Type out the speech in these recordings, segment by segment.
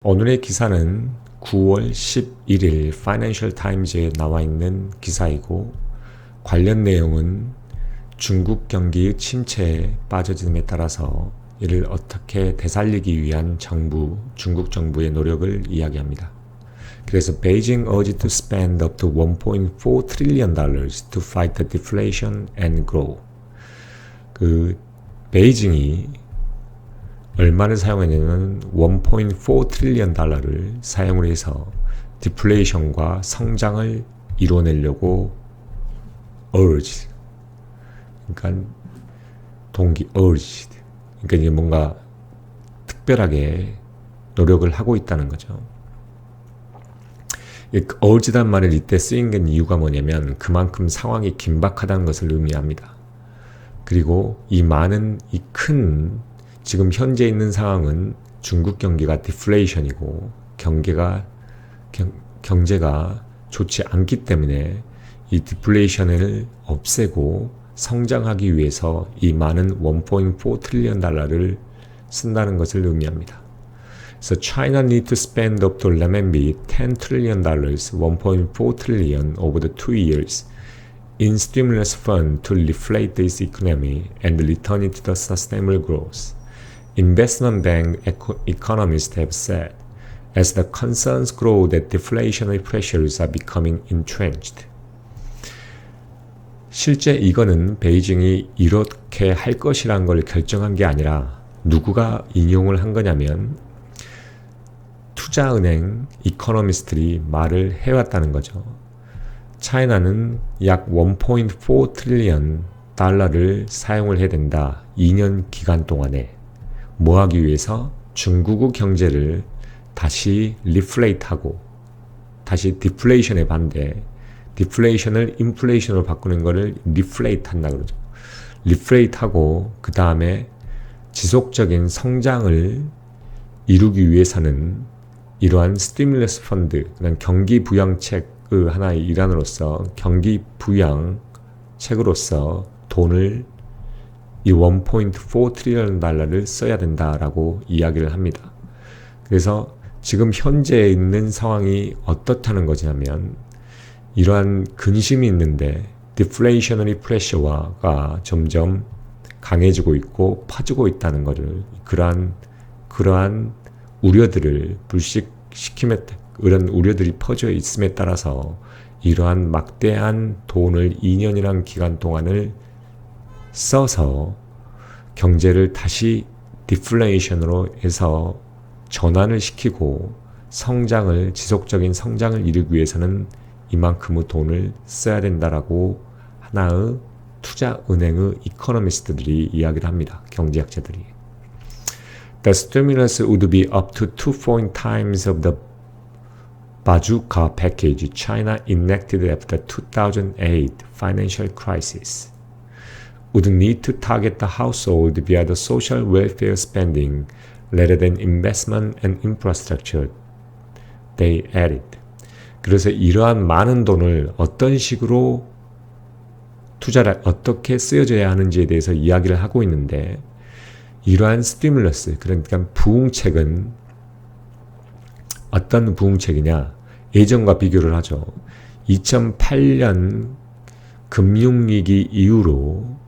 오늘의 기사는 9월 11일 파이낸셜 타임즈에 나와 있는 기사이고 관련 내용은 중국 경기의 침체에 빠져짐에 따라서 이를 어떻게 되살리기 위한 중국 정부의 노력을 이야기합니다. 그래서 Beijing urged to spend up to $1.4 trillion to fight the deflation and grow. 베이징이 얼마를 사용했냐면 1.4 트릴리언 달러를 사용을 해서 디플레이션과 성장을 이뤄내려고 urge. 그러니까 urge. 그러니까 이제 뭔가 특별하게 노력을 하고 있다는 거죠. urge란 말을 이때 쓰인 게 이유가 뭐냐면 그만큼 상황이 긴박하다는 것을 의미합니다. 그리고 이 큰 지금 현재 있는 상황은 중국 경기가 디플레이션이고 경제가 좋지 않기 때문에 이 디플레이션을 없애고 성장하기 위해서 이 많은 1.4 트릴리언 달러를 쓴다는 것을 의미합니다. So China need to spend up to RMB 10 trillion dollars, 1.4 trillion over the 2 years in stimulus fund to reflate its economy and return it to the sustainable growth. Investment bank economists have said, as the concerns grow that deflationary pressures are becoming entrenched. 실제 이거는 베이징이 이렇게 할 것이라는 걸 결정한 게 아니라 누구가 인용을 한 거냐면 투자은행 이코노미스트들이 말을 해왔다는 거죠. 차이나는 약 1.4 트릴리언 달러를 사용을 해야 된다. 2년 기간 동안에. 뭐 하기 위해서? 중국의 경제를 다시 리플레이트하고 다시 디플레이션에 반대 디플레이션을 인플레이션으로 바꾸는 거를 리플레이트 한다 그러죠. 리플레이트하고 그 다음에 지속적인 성장을 이루기 위해서는 이러한 스티뮬러스 펀드, 경기 부양책의 하나의 일환으로서 경기 부양 책으로서 돈을 이 1.4 트릴리언 달러를 써야 된다라고 이야기를 합니다. 그래서 지금 현재 있는 상황이 어떻다는 거냐면 이러한 근심이 있는데 디플레이셔너리 프레셔가 점점 강해지고 있고 퍼지고 있다는 것을 그러한 우려들을 불식시킴에 이런 우려들이 퍼져 있음에 따라서 이러한 막대한 돈을 2년이라는 기간 동안을 써서 경제를 다시 디플레이션으로 해서 전환을 시키고 지속적인 성장을 이루기 위해서는 이만큼의 돈을 써야 된다라고 하나의 투자은행의 이코노미스트들이 이야기를 합니다. 경제학자들이. The stimulus would be up to 2 times of the bazooka package China enacted after the 2008 financial crisis. Would need to target the household via the social welfare spending rather than investment and infrastructure, they added. 그래서 이러한 많은 돈을 어떤 식으로 어떻게 쓰여져야 하는지에 대해서 이야기를 하고 있는데 이러한 스티뮬러스, 그러니까 부흥책은 어떤 부흥책이냐? 예전과 비교를 하죠. 2008년 금융위기 이후로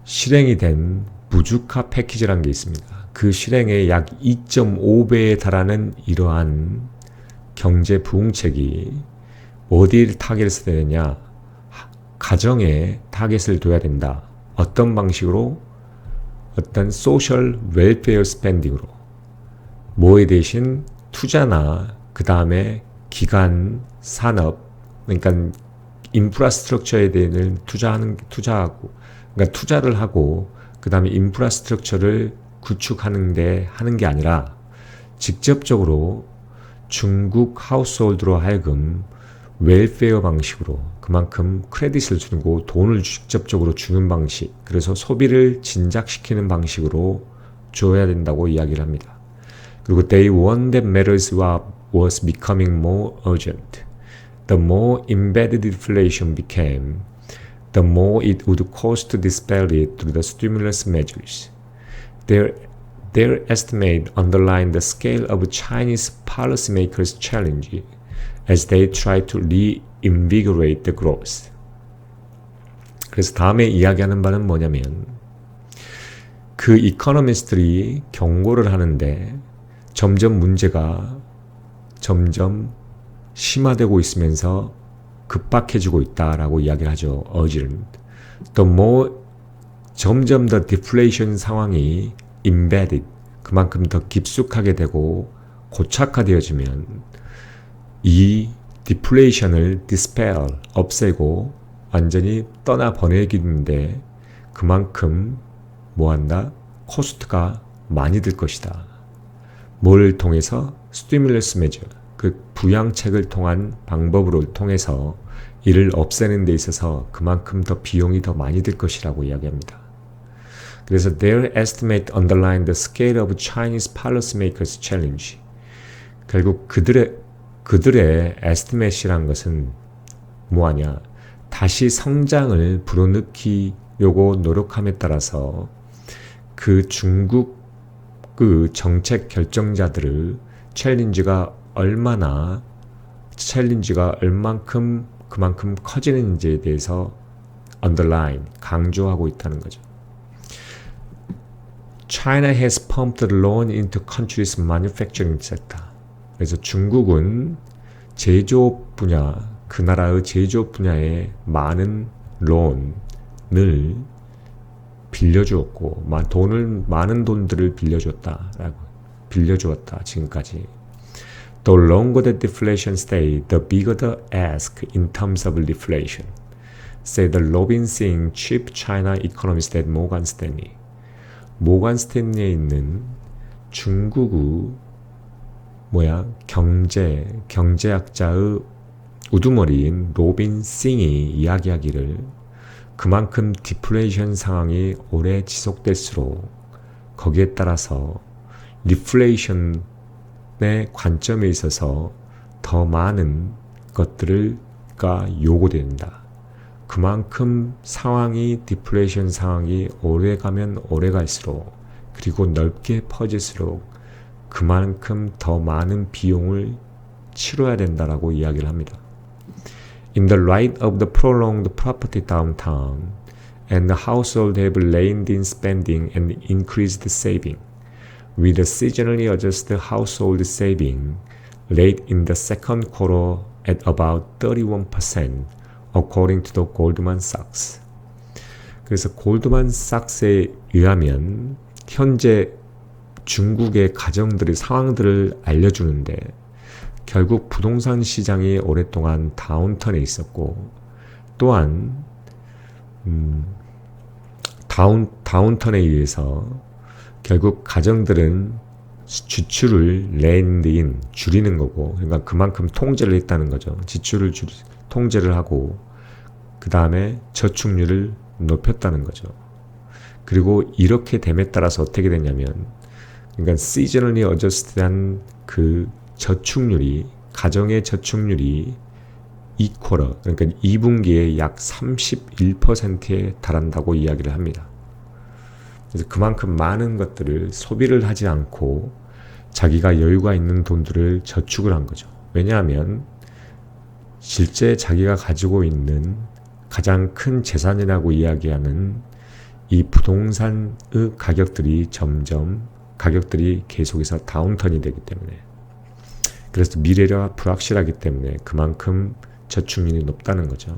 실행이 된 무주카 패키지라는 게 있습니다. 그 실행의 약 2.5배에 달하는 이러한 경제 부흥책이 어디에 타겟을 써야 되냐? 가정에 타겟을 둬야 된다. 어떤 방식으로? 어떤 소셜 웰페어 스펜딩으로. 뭐에 대신 투자나 그 다음에 기간, 산업, 그러니까 인프라스트럭처에 대한 투자하고 그러니까 투자를 하고 그 다음에 인프라스트럭처를 구축하는데 하는 게 아니라 직접적으로 중국 하우스홀드로 하여금 웰페어 방식으로 그만큼 크레딧을 주고 돈을 직접적으로 주는 방식, 그래서 소비를 진작시키는 방식으로 줘야 된다고 이야기를 합니다. 그리고 they warned that matters was becoming more urgent. The more embedded inflation became, the more it would cost to dispel it through the stimulus measures. Their estimate underlined the scale of Chinese policymakers' challenge as they try to reinvigorate the growth. 그래서 다음에 이야기하는 바는 뭐냐면 그 이코노미스트들이 경고를 하는데 점점 문제가 점점 심화되고 있으면서 급박해지고 있다라고 이야기를 하죠. urgent. 점점 더 디플레이션 상황이 embedded, 그만큼 더 깊숙하게 되고 고착화되어지면 이 디플레이션을 dispel, 없애고 완전히 떠나보내기인데 그만큼 뭐한다? 코스트가 많이 들 것이다. 뭘 통해서? 스티뮬러스 메저, 그 부양책을 통한 방법을 통해서 이를 없애는 데 있어서 그만큼 더 비용이 더 많이 들 것이라고 이야기합니다. 그래서 their estimate underlined the scale of Chinese policymakers' challenge. 결국 그들의 estimate이란 것은 뭐하냐? 다시 성장을 불어넣기려고 노력함에 따라서 그 중국 그 정책 결정자들의 챌린지가 얼만큼 그만큼 커지는지에 대해서 underline, 강조하고 있다는 거죠. China has pumped loan into country's manufacturing sector. 그래서 중국은 제조업 분야, 그 나라의 제조업 분야에 많은 론을 빌려주었고, 많은 돈들을 빌려주었다, 지금까지. The longer the deflation stay, the bigger the ask in terms of deflation, said the Robinson Chief China Economist at Morgan Stanley. 모간 스탠리에 있는 중국의 경제학자의 우두머리인 로빈 싱이 이야기하기를 그만큼 디플레이션 상황이 오래 지속될수록 거기에 따라서 리플레이션의 관점에 있어서 더 많은 것들가 요구된다. 그만큼 디플레이션 상황이 오래 가면 오래 갈수록 그리고 넓게 퍼질수록 그만큼 더 많은 비용을 치러야 된다라고 이야기를 합니다. In the light of the prolonged property downturn and the household have reined in spending and increased saving, with the seasonally adjusted household saving rate in the second quarter at about 31%, according to the Goldman Sachs. 그래서 골드만 삭스에 의하면 현재 중국의 가정들의 상황들을 알려주는데 결국 부동산 시장이 오랫동안 다운턴에 있었고 또한 다운턴에 의해서 결국 가정들은 지출을 렌드인 줄이는 거고 그러니까 그만큼 통제를 했다는 거죠. 지출을 통제를 하고 그 다음에 저축률을 높였다는 거죠. 그리고 이렇게 됨에 따라서 어떻게 되냐면 그러니까 seasonally adjusted한 그 저축률이 가정의 저축률이 이퀄러 그러니까 2분기에 약 31%에 달한다고 이야기를 합니다. 그래서 그만큼 많은 것들을 소비를 하지 않고 자기가 여유가 있는 돈들을 저축을 한 거죠. 왜냐하면 실제 자기가 가지고 있는 가장 큰 재산이라고 이야기하는 이 부동산의 가격들이 계속해서 다운턴이 되기 때문에 그래서 미래가 불확실하기 때문에 그만큼 저축률이 높다는 거죠.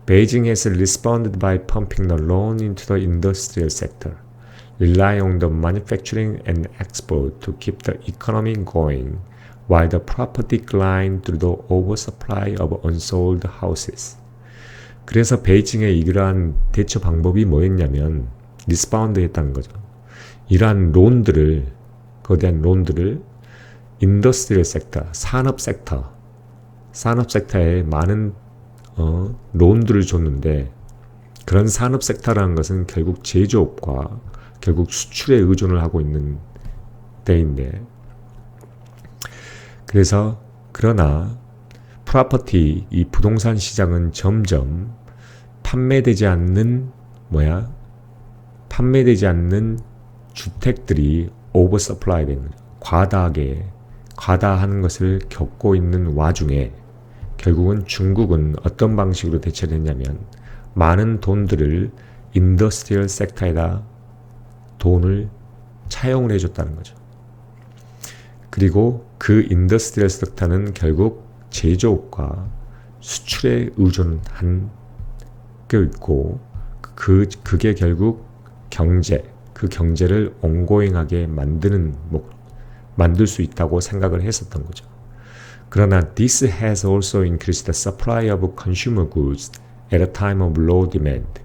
Beijing has responded by pumping the loan into the industrial sector, relying on the manufacturing and export to keep the economy going, while the property declined through the oversupply of unsold houses. 그래서 베이징의 이러한 대처 방법이 뭐였냐면 리스파운드 했다는 거죠. 이러한 거대한 론들을 인더스트리얼 섹터, 산업 섹터에 많은 론들을 줬는데 그런 산업 섹터라는 것은 결국 제조업과 결국 수출에 의존을 하고 있는 데인데 그러나 프로퍼티 이 부동산 시장은 점점 판매되지 않는 주택들이 오버서플라이 되는 거죠. 과다한 것을 겪고 있는 와중에 결국은 중국은 어떤 방식으로 대처를 했냐면 많은 돈들을 인더스트리얼 섹터에다 돈을 차용을 해줬다는 거죠. 그리고 그 인더스트리얼 섹터는 결국 제조업과 수출에 의존한 게 있고 그게 결국 그 경제를 ongoing하게 만들 수 있다고 생각을 했었던 거죠. 그러나 this has also increased the supply of consumer goods at a time of low demand,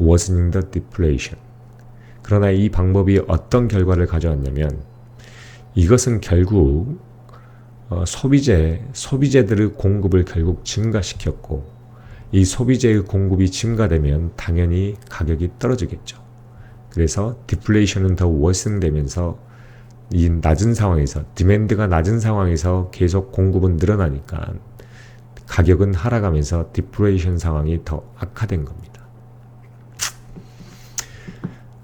worsening the deflation. 그러나 이 방법이 어떤 결과를 가져왔냐면 이것은 결국 소비재들의 공급을 결국 증가시켰고 이 소비재의 공급이 증가되면 당연히 가격이 떨어지겠죠. 그래서 디플레이션은 더 워싱되면서 이 낮은 상황에서 디맨드가 낮은 상황에서 계속 공급은 늘어나니까 가격은 하락하면서 디플레이션 상황이 더 악화된 겁니다.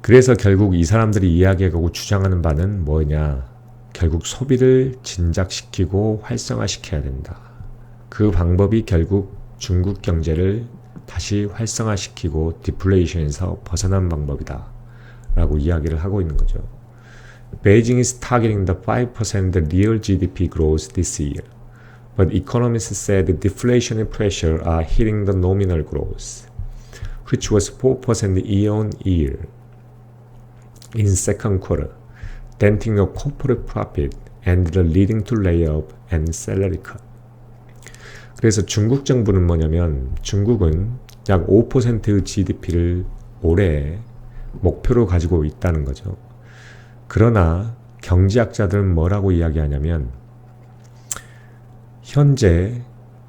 그래서 결국 이 사람들이 이야기하고 주장하는 바는 뭐냐? 결국 소비를 진작시키고 활성화시켜야 된다. 그 방법이 결국 중국 경제를 다시 활성화시키고 디플레이션에서 벗어난 방법이다 라고 이야기를 하고 있는 거죠. Beijing is targeting the 5% real GDP growth this year, but economists said deflationary pressure are hitting the nominal growth, which was 4% year-on-year in second quarter, denting the corporate profit and leading to layoff and salary cut. 그래서 중국 정부는 뭐냐면 중국은 약 5%의 GDP를 올해 목표로 가지고 있다는 거죠. 그러나 경제학자들은 뭐라고 이야기하냐면 현재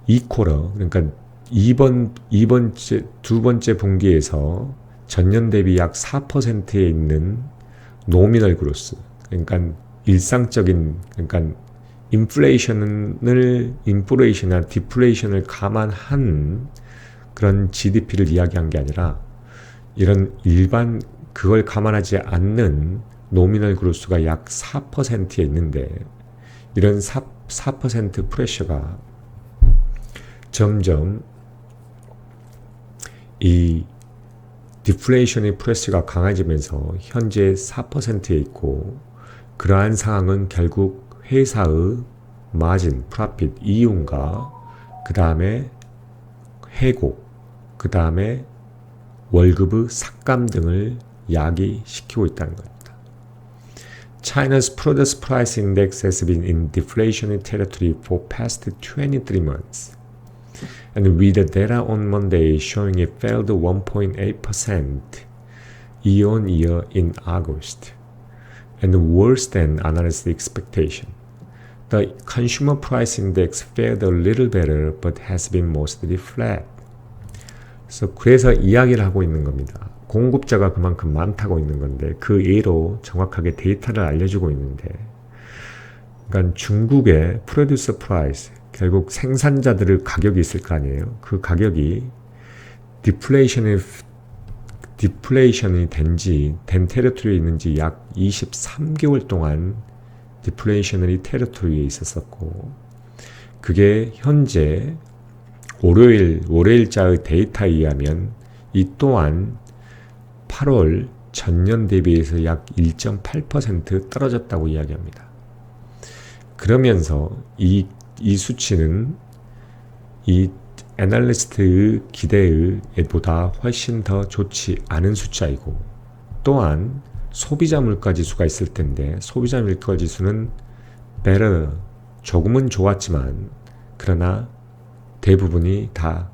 2쿼터 그러니까 두 번째 분기에서 전년 대비 약 4%에 있는 노미널 그로스 그러니까 일상적인 그러니까 인플레이션이나 디플레이션을 감안한 그런 GDP를 이야기한 게 아니라 이런 일반 그걸 감안하지 않는 노미널 그로스가 약 4%에 있는데 이런 4% 프레셔가 점점 이 디플레이션의 프레셔가 강해지면서 현재 4%에 있고 그러한 상황은 결국 회사의 마진, 프로핏, 이윤과 그 다음에 해고, 그 다음에 월급의 삭감 등을 야기시키고 있다는 겁니다. China's produce price index has been in deflationary territory for past 23 months. And with the data on Monday showing it fell 1.8% year-on-year in August, and worse than analyst expectation. The consumer price index fared a little better but has been mostly flat. 그래서 이야기를 하고 있는 겁니다. 공급자가 그만큼 많다고 있는 건데 그 예로 정확하게 데이터를 알려주고 있는데 그러니까 중국의 프로듀서 프라이스 결국 생산자들의 가격이 있을 거 아니에요. 그 가격이 디플레이션이 된 테리토리에 있는지 약 23개월 동안 디플레이셔너리 테리토리에 있었었고 그게 현재 월요일자의 데이터에 의하면 이 또한 8월 전년 대비해서 약 1.8% 떨어졌다고 이야기합니다. 그러면서 이 수치는 이 애널리스트의 기대에 보다 훨씬 더 좋지 않은 숫자이고 또한 소비자 물가 지수가 있을 텐데 소비자 물가 지수는 better, 조금은 좋았지만 그러나 대부분이 다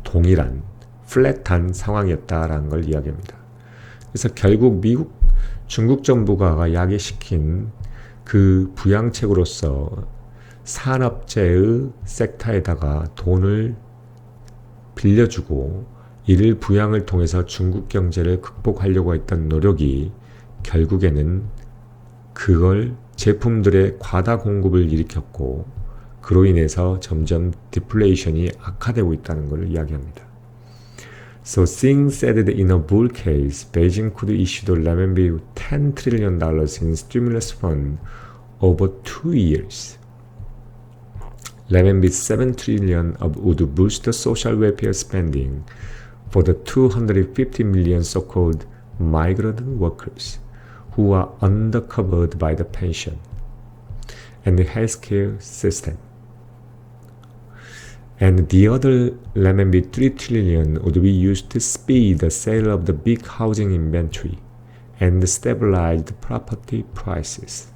동일한 플랫한 상황이었다라는 걸 이야기합니다. 그래서 결국 중국 정부가 야기시킨 그 부양책으로서 산업재의 섹터에다가 돈을 빌려주고 이를 부양을 통해서 중국 경제를 극복하려고 했던 노력이 결국에는 그걸 제품들의 과다 공급을 일으켰고 그로 인해서 점점 디플레이션이 악화되고 있다는 것을 이야기합니다. So Xing said that in a bull case, Beijing could issue the RMB $10 trillion in stimulus fund over 2 years. RMB 7 trillion would boost the social welfare spending for the 250 million so-called migrant workers who are undercovered by the pension and the healthcare system. And the other RMB 3 trillion would be used to speed the sale of the big housing inventory and stabilize the property prices.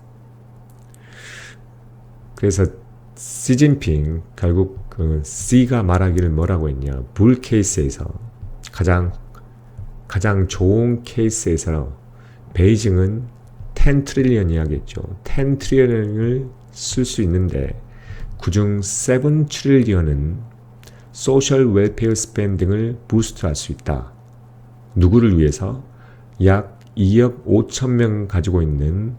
그래서 시진핑 결국 그 C가 말하기를 뭐라고 했냐? 불 케이스에서 가장 좋은 케이스에서 베이징은 10 트릴리언이야겠죠. 10 트릴리언을 쓸 수 있는데 그중 7 트릴리언은 소셜 웰페어 스펜딩을 부스트할 수 있다. 누구를 위해서? 약 2억 5천 명 가지고 있는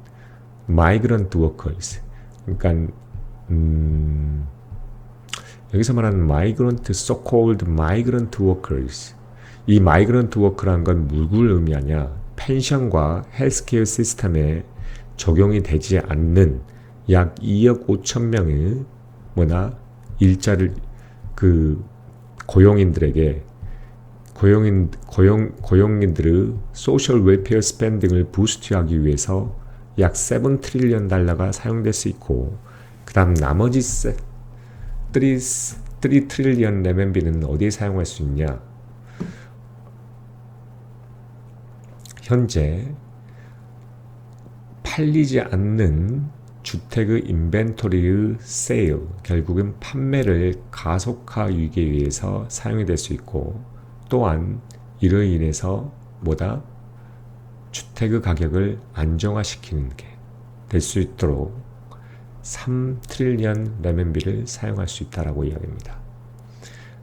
마이그런트 워커스. 그러니까 여기서 말하는 마이그런트, so-called migrant workers. 이 마이그런트 워커라는 건 누구를 의미하냐? 펜션과 헬스케어 시스템에 적용이 되지 않는 약 2억 5천 명의 일자를 고용인들에게 고용인들의 소셜 웰페어 스펜딩을 부스트하기 위해서 약 7 트릴리언 달러가 사용될 수 있고 그 다음 나머지 3 트릴리언 RMB는 어디에 사용할 수 있냐? 현재 팔리지 않는 주택의 인벤토리의 세일, 결국은 판매를 가속화하기 위해서 사용이 될 수 있고 또한 이로 인해서 주택의 가격을 안정화시키는 게 될 수 있도록 3 트릴리언 RMB를 사용할 수 있다라고 이야기합니다.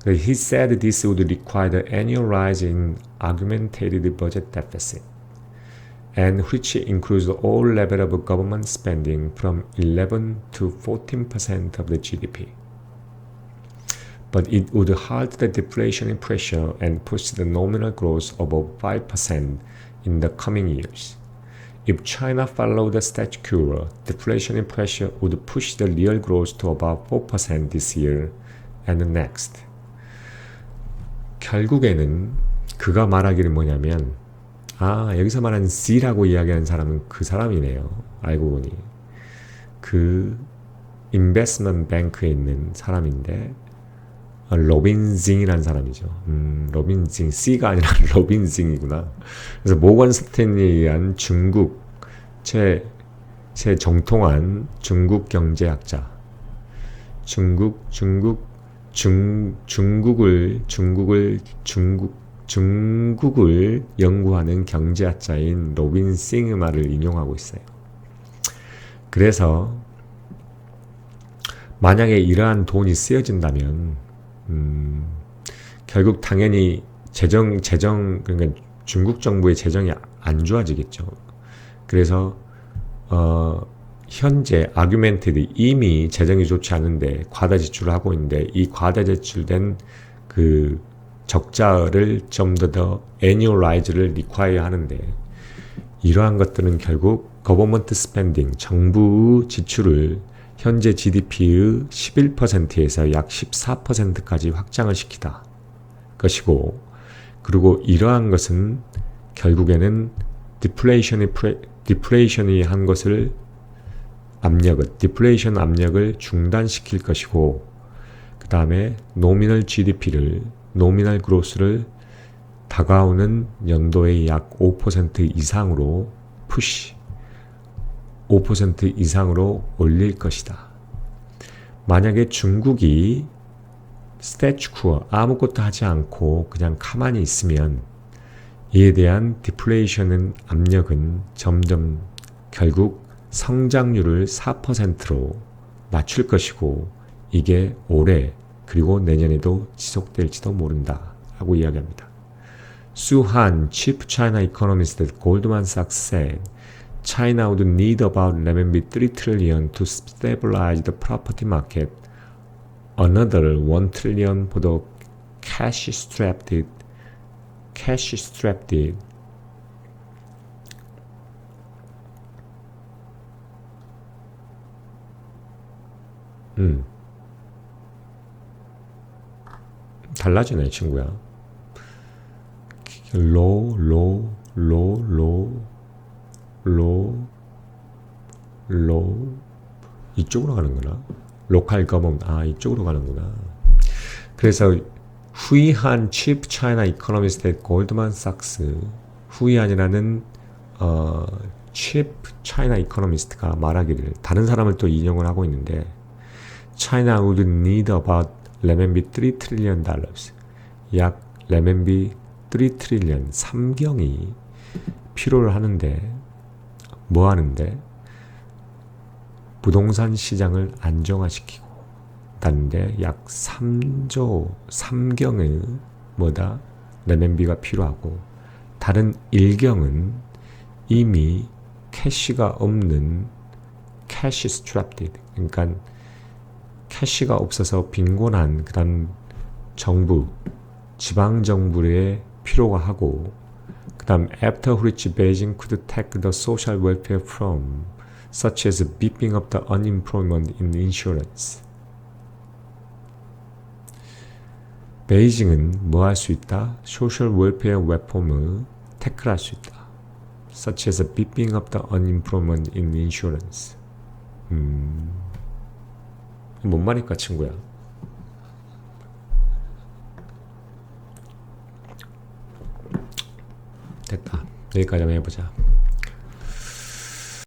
He said this would require the annual rise in augmented budget deficit, and which includes all level of government spending from 11 to 14% of the GDP. But it would halt the deflationary pressure and push the nominal growth above 5% in the coming years. If China followed the status quo, deflationary pressure would push the real growth to about 4% this year and next. 결국에는 그가 말하기를 뭐냐면 여기서 말하는 C라고 이야기하는 사람은 그 사람이네요. 알고 보니 그 인베스트먼트 뱅크에 있는 사람인데 로빈징이라는 사람이죠. 로빈징 C가 아니라 로빈징이구나. 그래서 모건 스탠리에 의한 중국 정통한 중국 경제학자, 중국을 연구하는 경제학자인 로빈 싱의 말을 인용하고 있어요. 그래서 만약에 이러한 돈이 쓰여진다면 결국 당연히 그러니까 중국 정부의 재정이 안 좋아지겠죠. 그래서 현재 아규멘티드 이미 재정이 좋지 않은데 과다 지출을 하고 있는데 이 과다 지출된 그 적자를 좀 더 annualize를 require 하는데 이러한 것들은 결국 government spending, 정부의 지출을 현재 GDP의 11%에서 약 14%까지 확장을 시키다 것이고, 그리고 이러한 것은 결국에는 디플레이션이 한 것을 디플레이션 압력을 중단시킬 것이고, 그 다음에 노미널 그로스를 다가오는 연도에 약 5% 이상으로 5% 이상으로 올릴 것이다. 만약에 중국이 스태츄쿠어 아무것도 하지 않고 그냥 가만히 있으면 이에 대한 디플레이션 압력은 점점 결국 성장률을 4%로 낮출 것이고 이게 올해 그리고 내년에도 지속될지도 모른다 하고 이야기합니다. 수한 Chief China Economist at Goldman Sachs said China would need about RMB 3 trillion to stabilize the property market, another 1 trillion for the cash-strapped cash strapped. 달라지네 친구야. low 이쪽으로 가는구나. 로컬 거먼 이쪽으로 가는구나. 그래서 후이한 Chief China Economist at Goldman Sachs, 후이한이라는 Chief China Economist가 말하기를, 다른 사람을 또 인용을 하고 있는데, China would need about RMB 3 trillion dollars, 약 RMB 3 trillion, 3경이 필요를 하는데, 뭐 하는데? 부동산 시장을 안정화시키고 다는데 약 3경의 뭐다? RMB가 필요하고, 다른 1경은 이미 캐시가 없는 캐시 스트랩드, 그러니까 캐시가 없어서 빈곤한 그다음 정부, 지방 정부에 필요가 하고, 그다음 after which Beijing could take the social welfare from, such as beefing up the unemployment in insurance. 베이징은 뭐 할 수 있다? 소셜 웰페어 레폼을 태클할 수 있다. Such as beefing up the unemployment in insurance. 뭔 말일까 친구야? 됐다. 여기까지 한번 해보자.